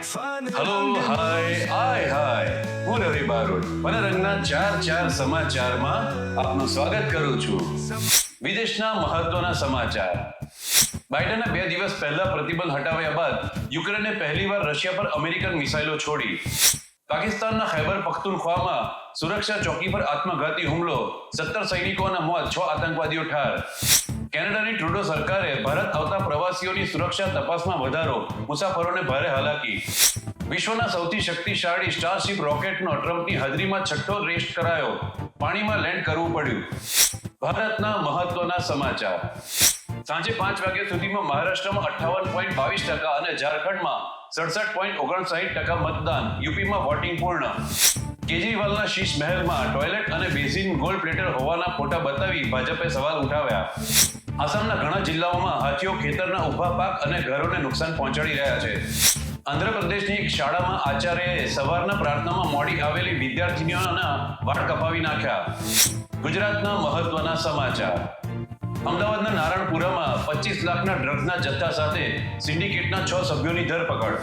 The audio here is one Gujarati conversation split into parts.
હલો હાય હાય હું રવિ બારોટ મનોરંગના ચાર સમાચારમાં આપનું સ્વાગત કરું છું. વિદેશના મહત્વના સમાચાર. બાઇડને 2 દિવસ પહેલા પ્રતિબંધ હટાવ્યા બાદ યુક્રેને પહેલીવાર રશિયા પર અમેરિકન મિસાઇલો છોડી. પાકિસ્તાનના ખૈબર પખ્તુનખ્વામાં સુરક્ષા ચોકી પર આત્મઘાતી હુમલો, 17 સૈનિકોના મોત, 6 આતંકવાદીઓ ઠાર. કેનેડાની ટ્રુડો સરકારે ભારત આવતા પ્રવાસીઓની સુરક્ષા તપાસમાં વધારો, મુસાફરોને ભારે હાલાકી. વિશ્વના સૌથી શક્તિશાળી સ્ટારશિપ રોકેટનો ટ્રમ્પની હાજરીમાં 6ઠ્ઠો ટેસ્ટ કરાયો, પાણીમાં લેન્ડ કરવું પડ્યું. ભારતના મહત્વના સમાચાર. સાંજે 5 વાગ્યા સુધીમાં મહારાષ્ટ્રમાં 58.22% અને ઝારખંડમાં 67.59% મતદાન. યુપીમાં વોટિંગ પૂર્ણ. કેજરીવાલના શીશ મહેલમાં ટોયલેટ અને બેસિન ગોલ્ડ પ્લેટેડ હોવાના ફોટા બતાવી ભાજપે સવાલ ઉઠાવ્યા. આસામના ઘણા જિલ્લાઓમાં હાથીઓ ખેતરના ઊભા પાક અને ઘરોને નુકસાન પહોંચાડી રહ્યા છે. આંધ્રપ્રદેશની એક શાળામાં આચાર્યએ સવારના પ્રાર્થનામાં મોડી આવેલી વિદ્યાર્થીનીઓના વાળ કપાવી નાખ્યા. ગુજરાતના મહત્વના સમાચાર. અમદાવાદના નારણપુરામાં 25 લાખના ડ્રગ્સના જથ્થા સાથે સિન્ડિકેટના 6 સભ્યોની ધરપકડ.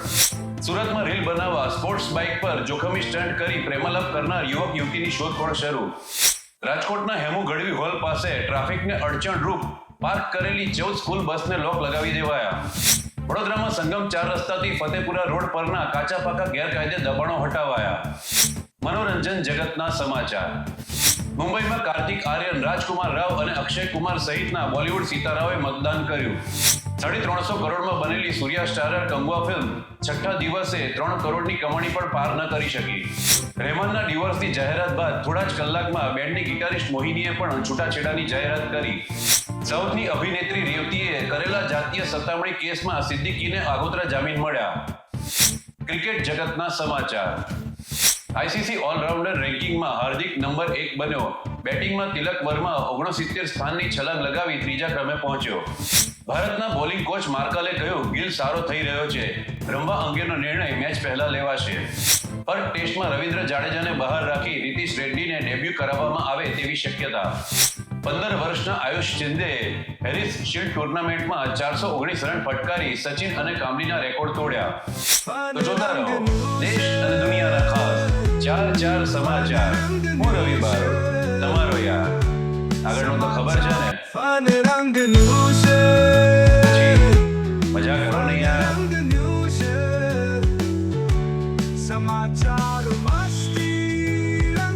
સુરતમાં રીલ બનાવવા સ્પોર્ટ્સ બાઇક પર જોખમી સ્ટન્ટ કરી પ્રેમાલાપ કરનાર યુવક યુવતીની શોધખોળ શરૂ. રાજકોટના હેમુ ગઢવી હોલ પાસે ટ્રાફિકને અડચણરૂપ પાર્ક કરેલી 14 સ્કૂલ બસને લોક લગાવી દેવાયા. વડોદરામાં સંગમ 4 રસ્તાથી ફતેપુરા રોડ પરના કાચા પાકા ગેરકાયદે દબાણો હટાવાયા. મનોરંજન જગતના સમાચાર. મુંબઈમાં કાર્તિક આર્યન, રાજકુમાર રાવ અને અક્ષય કુમાર સહિતના બોલિવૂડ સિતારાઓએ મતદાન કર્યું. 350 કરોડમાં બનેલી સૂર્યા સ્ટારર કંગવા ફિલ્મ 6ઠ્ઠા દિવસે 3 કરોડની કમાણી પણ પાર ન કરી શકી. રહેમાનના ડિવોર્સની જાહેરાત બાદ થોડા જ કલાકમાં બેન્ડની ગિટારિસ્ટ મોહિનીએ પણ છૂટાછેડાની જાહેરાત કરી. સાઉથની અભિનેત્રી રેવતીએ કરેલા જાતીય સતામણી કેસમાં સિદ્દીકીને આગોતરા જામીન મળ્યા. ક્રિકેટ જગતના સમાચાર. આઈસીસી ઓલરાઉન્ડર રેન્કિંગમાં હાર્દિક નંબર 1 બન્યો. બેટિંગમાં તિલક વર્મા 69 સ્થાનની છલાંગ લગાવી 3જા ક્રમે પહોંચ્યો. ભારતના બોલિંગ કોચ માર્કલે કહ્યું, ગિલ સારો થઈ રહ્યો છે. રમવા અંગેનો નિર્ણય મેચ પહેલા લેવાશે. પર્થ ટેસ્ટમાં રવિન્દ્ર જાડેજાને બહાર રાખી નીતિશ રેડ્ડીને ડેબ્યુ કરાવવામાં આવે તેવી શક્યતા. 15 વર્ષના આયુષ ચિંદેએ હેરિસ શીલ્ડ ટુર્નામેન્ટમાં 419 રન ફટકારી સચિન અને કામલીના રેકોર્ડ તોડ્યા. તો જોતા રહો દેશ અને દુનિયાના ખાસ ચાર સમાચાર. હું રવિ બારોટ, તમારો યાર. આગળનું તો ખબર છે ને.